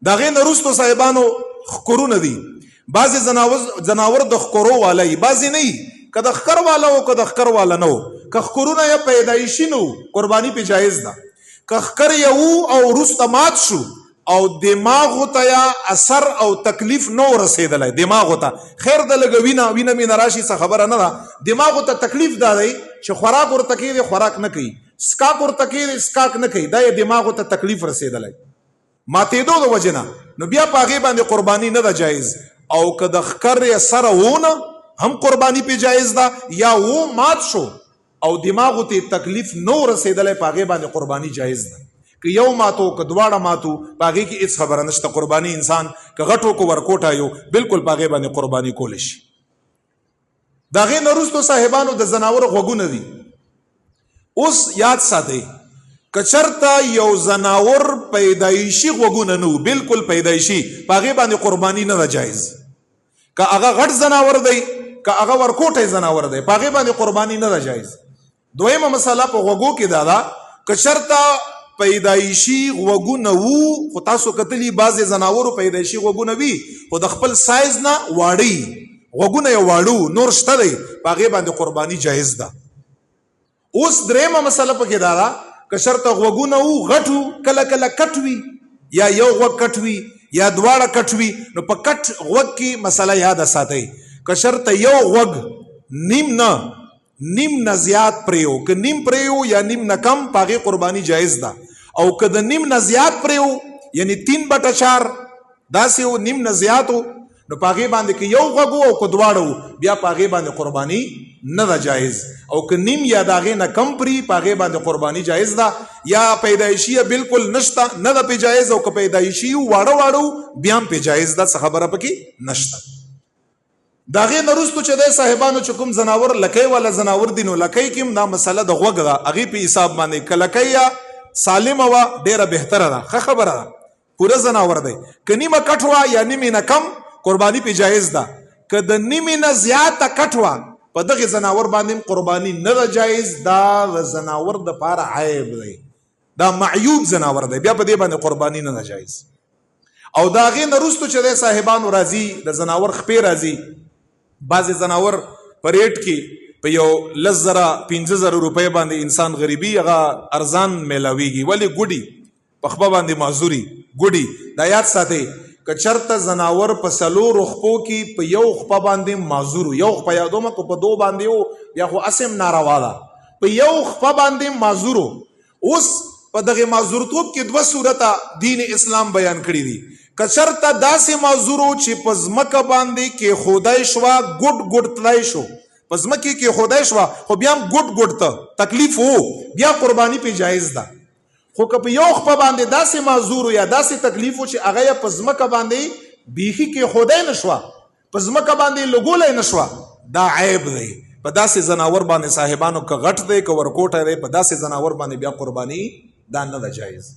دا غي نرستو صاحبانو خکرونه دي بعضی زناور د خکرو والا بعضی نه که د خکر والا او که د خکر والا نه که خکرونه یا پیدایشي نو قرباني په جایز ده که خکر یو او رسته مات شو او دماغ ته یا اثر او تکلیف نو رسیدلی دماغ ته خیر د لګ وینه مینه راشي څه خبره نه ده دماغ ته تکلیف دا دی چې خوراک ورته کېږي خوراک نه کوي سکاک ورته کېږي سکاک نه کوي دا یې دماغ ته تکلیف رسیدلی ماتېدو د وجې نه نو بیا په هغې باندې قرباني نه ده جایز او که د خکر یا سره وونه هم قرباني پې جایز ده یا و مات شو او دماغو ته تکلیف نو رسیدلی په هغې باندې قرباني جایز ده که یو ماتو که دواړه ماتو په هغې کې هېڅ خبره نشته قرباني انسان که غټو که ورکوټه یو بالکل په هغې باندې قرباني کولی شي د هغې نه وروستو صاحبانو د زناورو غوږونه دي اوس یاد ساتئ که چرته یو زناور پیدایشي غوږونه نه بالکل پیدایشي په هغې باندې قرباني نه ده جایز که هغه غټ زناور دی که هغه ورکوټی زناور دی په هغې باندې قرباني نه ده جایز دویمه مسله په غوږو کې دا ده که چرته پیدایشي غوږونه وو خو تاسو کتلي بعضې زناورو پیدایشي غوږونه وي خو د خپل سایز نه واړه غوږونه یې واړو نور شته دی په هغې باندې قرباني جایز ده اوس درېیمه مسله پکې دا ده که شرطه غوږونه وو غټو کله کله کټ وي یا یو غوږ کټ وي یا دواړه کټ وي نو په کټ غوږ کې مسله یاده ساتئ که شرطه یو غوږ نیم نه زیات پریو که نیم پریو یا نیم نه کم په هغې قرباني جایز ده او که د نیم نه زیات پریو یعنی 3/4 داسې و نیم نه زیات و نو په هغې باندې که یو غوږ او که دواړه و بیا په هغې باندې قرباني نه ده جایز او که نیم یا د هغې نه کم پري په هغې باندې قرباني جایز ده یا پیدایشي بالکل نشته نه ده پې جایز او که پیدایشي واړه بیا هم پې جایز ده څه خبره پکې نشته د هغې نه وروستو چې دی صاحبانو چې کوم زناور لکۍ والا زناور دي نو لکۍ کې هم دا مسله د غوږ ده هغې په حساب باندې که لکۍ یا سالمه وه ډېره بهتره ده ښه خبره ده پوره زناور دی که نیمه کټ وه یا نیمې نه کم قرباني پې جایز ده که د نیمې نه زیاته کټ وه په دغې زناور باندې قرباني نه ده جایز دا د زناور دپاره عیب دی دا معیوب زناور دی بیا په دې باندې قرباني نه ده جایز او د هغې نه وروستو چې دی صاحبانو راځي د زناور خپې راځي بعضې زناور په ریټ کې په یو 10,000 روپۍ باندې انسان غریبي هغه ارزان میلاویږي ولې ګوډي په خپه باندې معذوري ګوډي دا یاد ساتئ که چرته زناور په 4 خپو کې په یو خپه باندې معذور یو خپه یادومه که په 2 باندې و بیا خو اسم ناروا ده په یو خپه باندې معذور اوس په دغه معذورتوب کې 2 صورته دین اسلام بیان کړي دي که چرته داسې معذور چې په ځمکه باندې کې خدای شوه ګډ تلای شو په ځمکې کې خدای شوه خو بیا هم ګډ ته تکلیف وو بیا قرباني پې جایز ده خو که په یو خپه باندې داسې معذور یا داسې تکلیف و چې هغه یې په ځمکه باندې بیخي کې خدای نه شوه په ځمکه باندې لګولی نه شوه دا عیب دی په داسې زناور باندې صاحبانو که غټ دی که ورکوټی دی په داسې زناور باندې بیا قرباني دا نه ده جایز